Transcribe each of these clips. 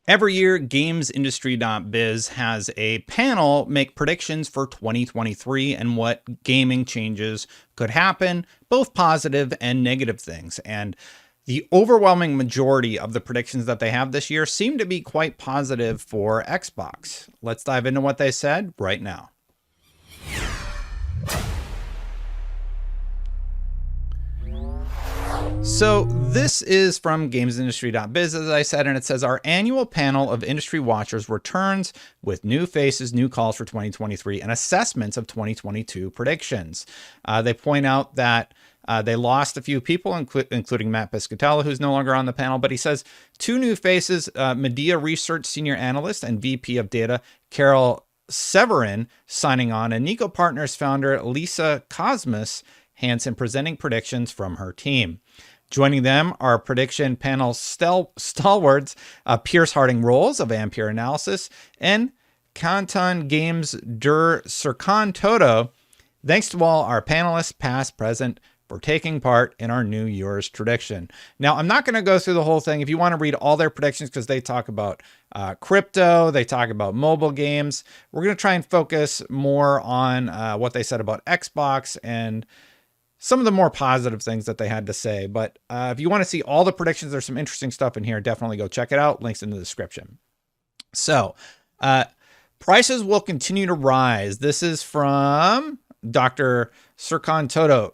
Every year, GamesIndustry.biz has a panel make predictions for 2023 and what gaming changes could happen, both positive and negative things. And the overwhelming majority of the predictions that they have this year seem to be quite positive for Xbox. Let's dive into what they said right now. So this is from GamesIndustry.biz, as I said, and it says our annual panel of industry watchers returns with new faces, new calls for 2023, and assessments of 2022 predictions. They point out that they lost a few people, including Matt Piscatella, who's no longer on the panel, but he says two new faces, Medea Research Senior Analyst and VP of Data, Carol Severin, signing on, and Nico Partners founder Lisa Cosmas Hansen presenting predictions from her team. Joining them are prediction panel stalwarts Pierce Harding-Rolls of Ampere Analysis and Canton Games der Serkan Toto. Thanks to all our panelists, past, present, for taking part in our New Year's prediction. Now, I'm not going to go through the whole thing. If you want to read all their predictions, because they talk about crypto, they talk about mobile games, we're going to try and focus more on what they said about Xbox and some of the more positive things that they had to say. But if you want to see all the predictions, there's some interesting stuff in here. Definitely go check it out. Links in the description. So prices will continue to rise. This is from Dr. Serkan Toto.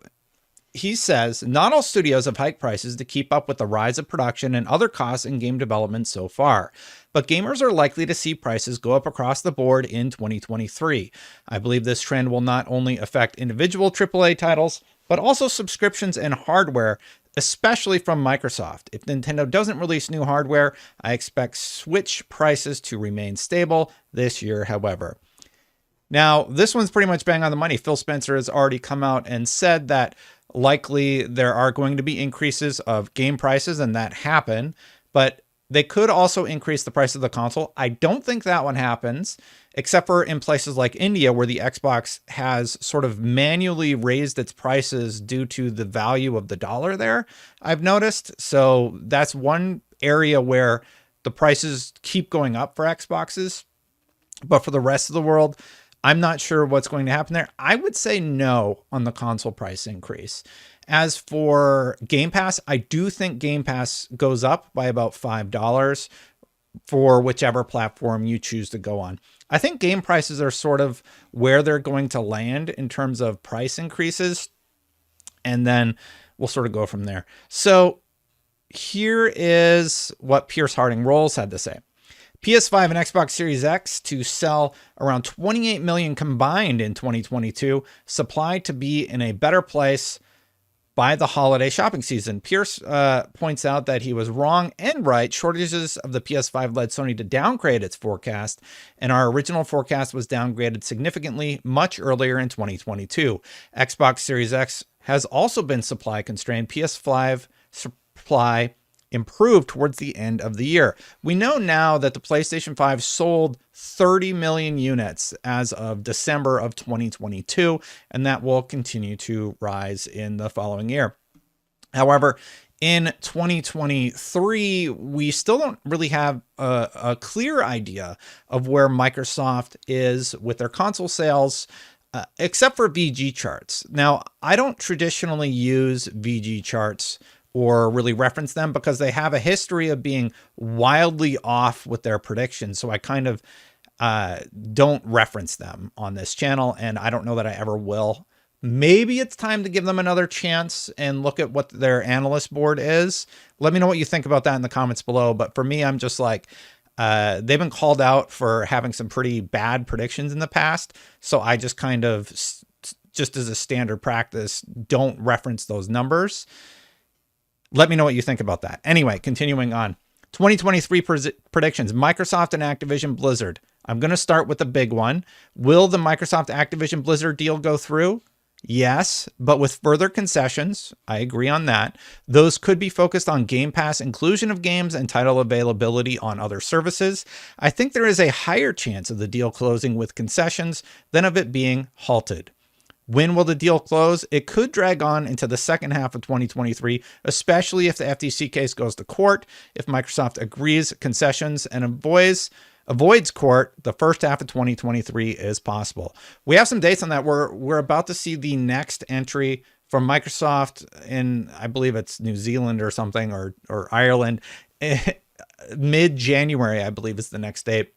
He says, not all studios have hiked prices to keep up with the rise of production and other costs in game development so far, but gamers are likely to see prices go up across the board in 2023. I believe this trend will not only affect individual AAA titles, but also subscriptions and hardware, especially from Microsoft. If Nintendo doesn't release new hardware, I expect Switch prices to remain stable this year, however. Now, this one's pretty much bang on the money. Phil Spencer has already come out and said that likely there are going to be increases of game prices, and that happen, but they could also increase the price of the console. I don't think that one happens, except for in places like India, where the Xbox has sort of manually raised its prices due to the value of the dollar there, I've noticed. So that's one area where the prices keep going up for Xboxes. But for the rest of the world, I'm not sure what's going to happen there. I would say no on the console price increase. As for Game Pass, I do think Game Pass goes up by about $5 for whichever platform you choose to go on. I think game prices are sort of where they're going to land in terms of price increases, and then we'll sort of go from there. So here is what Pierce Harding-Rolls had to say. PS5 and Xbox Series X to sell around 28 million combined in 2022, supply to be in a better place by the holiday shopping season. Pierce points out that he was wrong and right. Shortages of the PS5 led Sony to downgrade its forecast, and our original forecast was downgraded significantly much earlier in 2022. Xbox Series X has also been supply constrained. PS5 supply improved towards the end of the year. We know now that the PlayStation 5 sold 30 million units as of December of 2022, and that will continue to rise in the following year. However, in 2023, we still don't really have a clear idea of where Microsoft is with their console sales, except for VG charts. Now, I don't traditionally use VG charts or really reference them because they have a history of being wildly off with their predictions. So I kind of don't reference them on this channel, and I don't know that I ever will. Maybe it's time to give them another chance and look at what their analyst board is. Let me know what you think about that in the comments below. But for me, I'm just like, they've been called out for having some pretty bad predictions in the past. So I just kind of, just as a standard practice, don't reference those numbers. Let me know what you think about that. Anyway, continuing on. 2023 predictions, Microsoft and Activision Blizzard. I'm going to start with the big one. Will the Microsoft Activision Blizzard deal go through? Yes, but with further concessions. I agree on that. Those could be focused on Game Pass inclusion of games and title availability on other services. I think there is a higher chance of the deal closing with concessions than of it being halted. When will the deal close? It could drag on into the second half of 2023, especially if the FTC case goes to court, if Microsoft agrees concessions and avoids court. The first half of 2023 is possible. We have some dates on that. We're about to see the next entry from Microsoft in, I believe it's New Zealand or something, or Ireland. Mid-January, I believe, is the next date.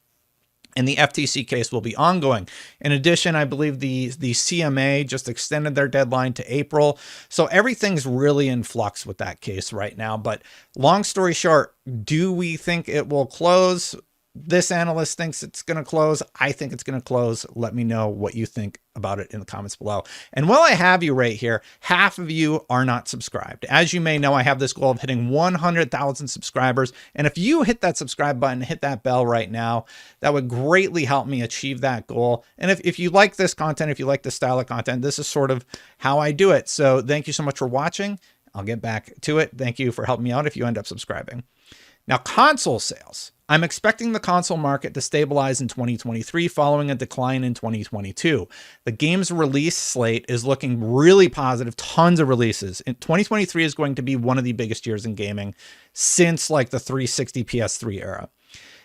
And the FTC case will be ongoing. In addition, I believe the CMA just extended their deadline to April. So everything's really in flux with that case right now. But long story short, do we think it will close? This analyst thinks it's going to close. I think it's going to close. Let me know what you think about it in the comments below. And while I have you right here, half of you are not subscribed. As you may know, I have this goal of hitting 100,000 subscribers. And if you hit that subscribe button, hit that bell right now, that would greatly help me achieve that goal. And if you like this content, if you like this style of content, this is sort of how I do it. So thank you so much for watching. I'll get back to it. Thank you for helping me out if you end up subscribing. Now, console sales. I'm expecting the console market to stabilize in 2023 following a decline in 2022. The game's release slate is looking really positive, tons of releases. 2023 is going to be one of the biggest years in gaming since like the 360 PS3 era.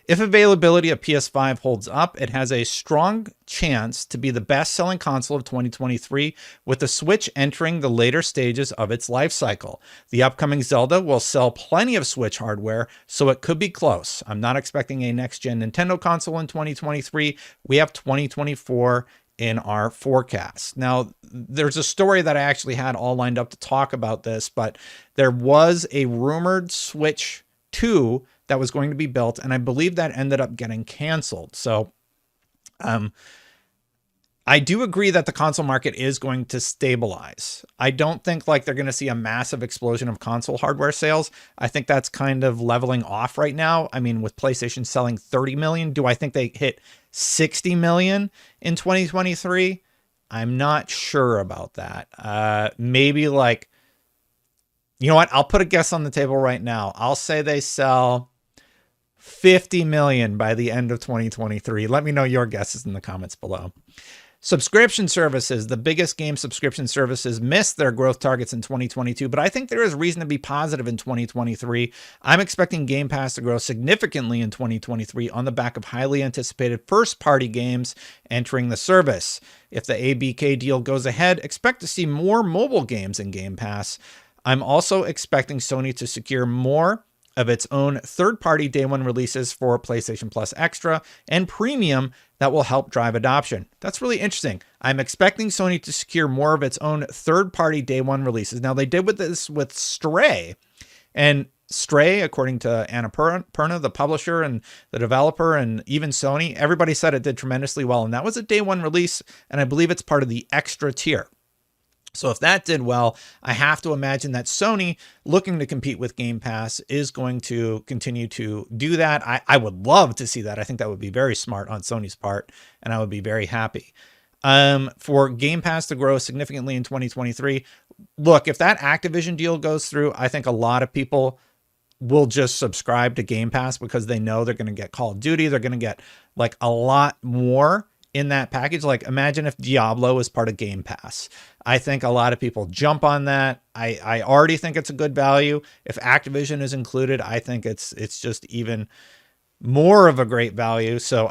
If availability of PS5 holds up, it has a strong chance to be the best-selling console of 2023, with the Switch entering the later stages of its life cycle. The upcoming Zelda will sell plenty of Switch hardware, so it could be close. I'm not expecting a next-gen Nintendo console in 2023. We have 2024 in our forecast. Now, there's a story that I actually had all lined up to talk about this, but there was a rumored Switch 2 that was going to be built, and I believe that ended up getting canceled. So I do agree that the console market is going to stabilize. I don't think like they're going to see a massive explosion of console hardware sales. I think that's kind of leveling off right now. I mean, with PlayStation selling 30 million, do I think they hit 60 million in 2023? I'm not sure about that. Maybe like, you know what? I'll put a guess on the table right now. I'll say they sell 50 million by the end of 2023. Let me know your guesses in the comments below. Subscription services, the biggest game subscription services, missed their growth targets in 2022, but I think there is reason to be positive in 2023. I'm expecting Game Pass to grow significantly in 2023 on the back of highly anticipated first-party games entering the service. If the ABK deal goes ahead, expect to see more mobile games in Game Pass. I'm also expecting Sony to secure more of its own third-party day one releases for PlayStation Plus Extra and Premium that will help drive adoption. That's really interesting. I'm expecting Sony to secure more of its own third-party day one releases. Now, they did this with Stray, and Stray, according to Annapurna, the publisher and the developer, and even Sony, everybody said it did tremendously well, and that was a day one release, and I believe it's part of the extra tier. So if that did well, I have to imagine that Sony, looking to compete with Game Pass, is going to continue to do that. I would love to see that. I think that would be very smart on Sony's part, and I would be very happy. For Game Pass to grow significantly in 2023, look, if that Activision deal goes through, I think a lot of people will just subscribe to Game Pass because they know they're going to get Call of Duty. They're going to get like a lot more in that package. Like, imagine if Diablo is part of Game Pass. I think a lot of people jump on that. I already think it's a good value. If Activision is included, I think it's just even more of a great value. So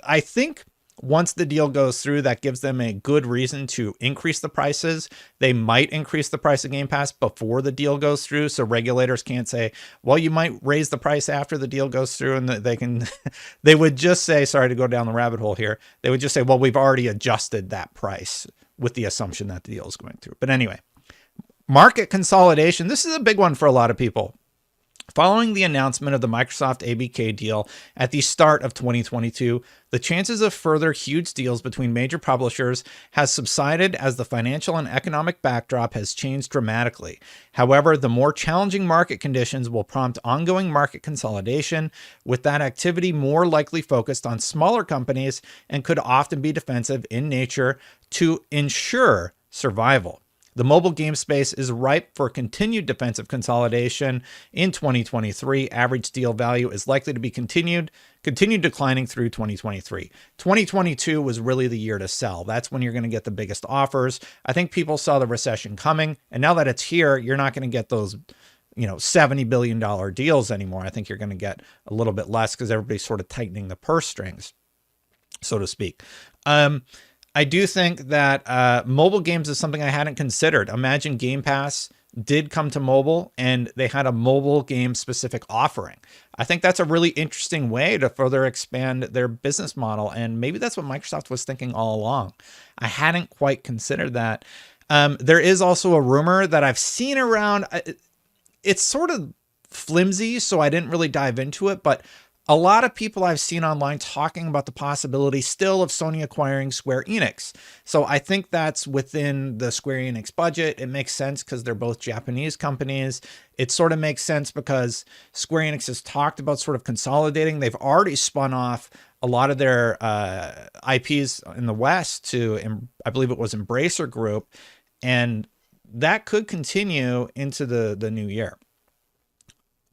I think once the deal goes through, that gives them a good reason to increase the prices. They might increase the price of Game Pass before the deal goes through, so regulators can't say, well, you might raise the price after the deal goes through, and they can, they would just say, sorry to go down the rabbit hole here, they would just say, well, we've already adjusted that price with the assumption that the deal is going through. But anyway, market consolidation. This is a big one for a lot of people. Following the announcement of the Microsoft ABK deal at the start of 2022, the chances of further huge deals between major publishers has subsided as the financial and economic backdrop has changed dramatically. However, the more challenging market conditions will prompt ongoing market consolidation, with that activity more likely focused on smaller companies and could often be defensive in nature to ensure survival. The mobile game space is ripe for continued defensive consolidation in 2023. Average deal value is likely to be continued declining through 2023. 2022 was really the year to sell. That's when you're going to get the biggest offers. I think people saw the recession coming, and now that it's here, you're not going to get those $70 billion deals anymore. I think you're going to get a little bit less because everybody's sort of tightening the purse strings, so to speak. I do think that mobile games is something I hadn't considered. Imagine Game Pass did come to mobile and they had a mobile game specific offering. I think that's a really interesting way to further expand their business model. And maybe that's what Microsoft was thinking all along. I hadn't quite considered that. There is also a rumor that I've seen around. It's sort of flimsy, so I didn't really dive into it, but a lot of people I've seen online talking about the possibility still of Sony acquiring Square Enix. So I think that's within the Square Enix budget. It makes sense because they're both Japanese companies. It sort of makes sense because Square Enix has talked about sort of consolidating. They've already spun off a lot of their IPs in the West to, I believe it was Embracer Group. And that could continue into the new year.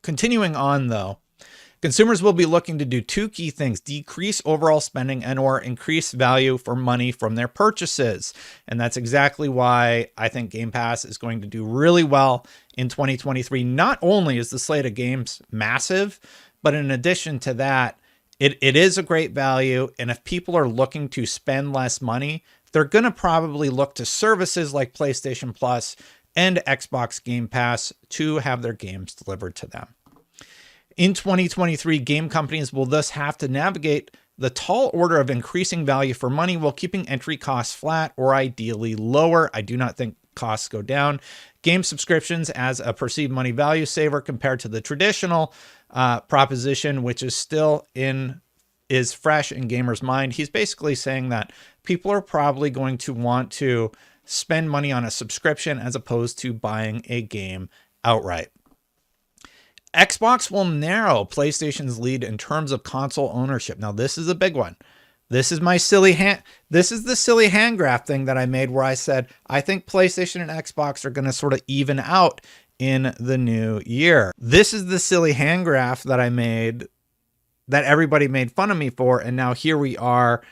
Continuing on though, consumers will be looking to do two key things: decrease overall spending and or increase value for money from their purchases. And that's exactly why I think Game Pass is going to do really well in 2023. Not only is the slate of games massive, but in addition to that, it is a great value. And if people are looking to spend less money, they're going to probably look to services like PlayStation Plus and Xbox Game Pass to have their games delivered to them. In 2023, game companies will thus have to navigate the tall order of increasing value for money while keeping entry costs flat or ideally lower. I do not think costs go down. Game subscriptions as a perceived money value saver compared to the traditional proposition, which is still is fresh in gamers' mind. He's basically saying that people are probably going to want to spend money on a subscription as opposed to buying a game outright. Xbox will narrow PlayStation's lead in terms of console ownership. Now, this is a big one. This is the silly hand graph thing that I made where I said, I think PlayStation and Xbox are going to sort of even out in the new year. This is the silly hand graph that I made that everybody made fun of me for. And now here we are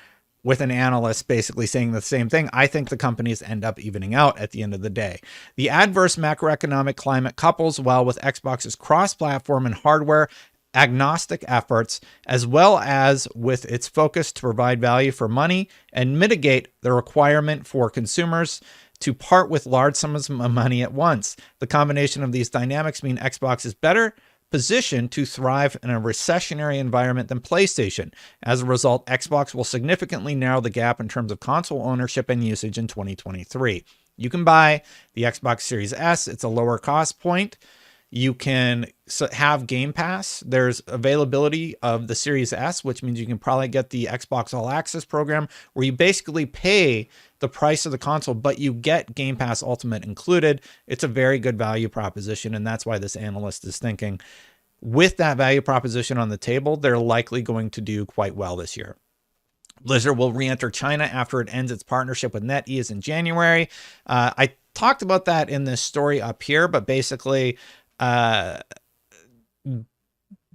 with an analyst basically saying the same thing. I think the companies end up evening out at the end of the day. The adverse macroeconomic climate couples well with Xbox's cross-platform and hardware agnostic efforts, as well as with its focus to provide value for money and mitigate the requirement for consumers to part with large sums of money at once. The combination of these dynamics mean Xbox is better positioned to thrive in a recessionary environment than PlayStation. As a result, Xbox will significantly narrow the gap in terms of console ownership and usage in 2023. You can buy the Xbox Series S. It's a lower cost point. You can have Game Pass. There's availability of the Series S, which means you can probably get the Xbox All Access program where you basically pay the price of the console, but you get Game Pass Ultimate included. It's a very good value proposition, and that's why this analyst is thinking with that value proposition on the table, they're likely going to do quite well this year. Blizzard will re-enter China after it ends its partnership with NetEase in January. I talked about that in this story up here, but basically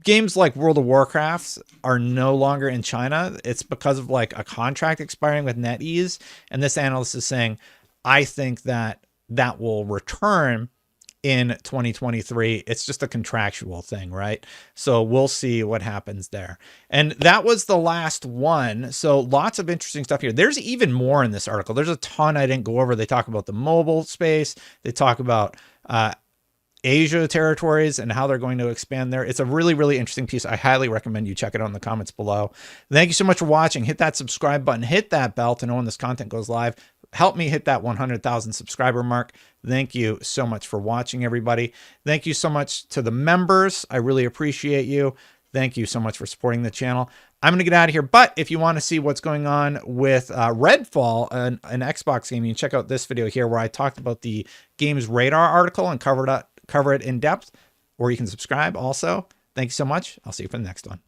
games like World of Warcraft are no longer in China. It's because of like a contract expiring with NetEase. And this analyst is saying, I think that will return in 2023. It's just a contractual thing, right? So we'll see what happens there. And that was the last one. So lots of interesting stuff here. There's even more in this article. There's a ton I didn't go over. They talk about the mobile space. They talk about Asia territories and how they're going to expand there. It's a really, really interesting piece. I highly recommend you check it out in the comments below. Thank you so much for watching. Hit that subscribe button, hit that bell to know when this content goes live. Help me hit that 100,000 subscriber mark. Thank you so much for watching, everybody. Thank you so much to the members. I really appreciate you. Thank you so much for supporting the channel. I'm going to get out of here, but if you want to see what's going on with Redfall, an Xbox game, you can check out this video here where I talked about the Games Radar article and cover it in depth, or you can subscribe also. Thank you so much. I'll see you for the next one.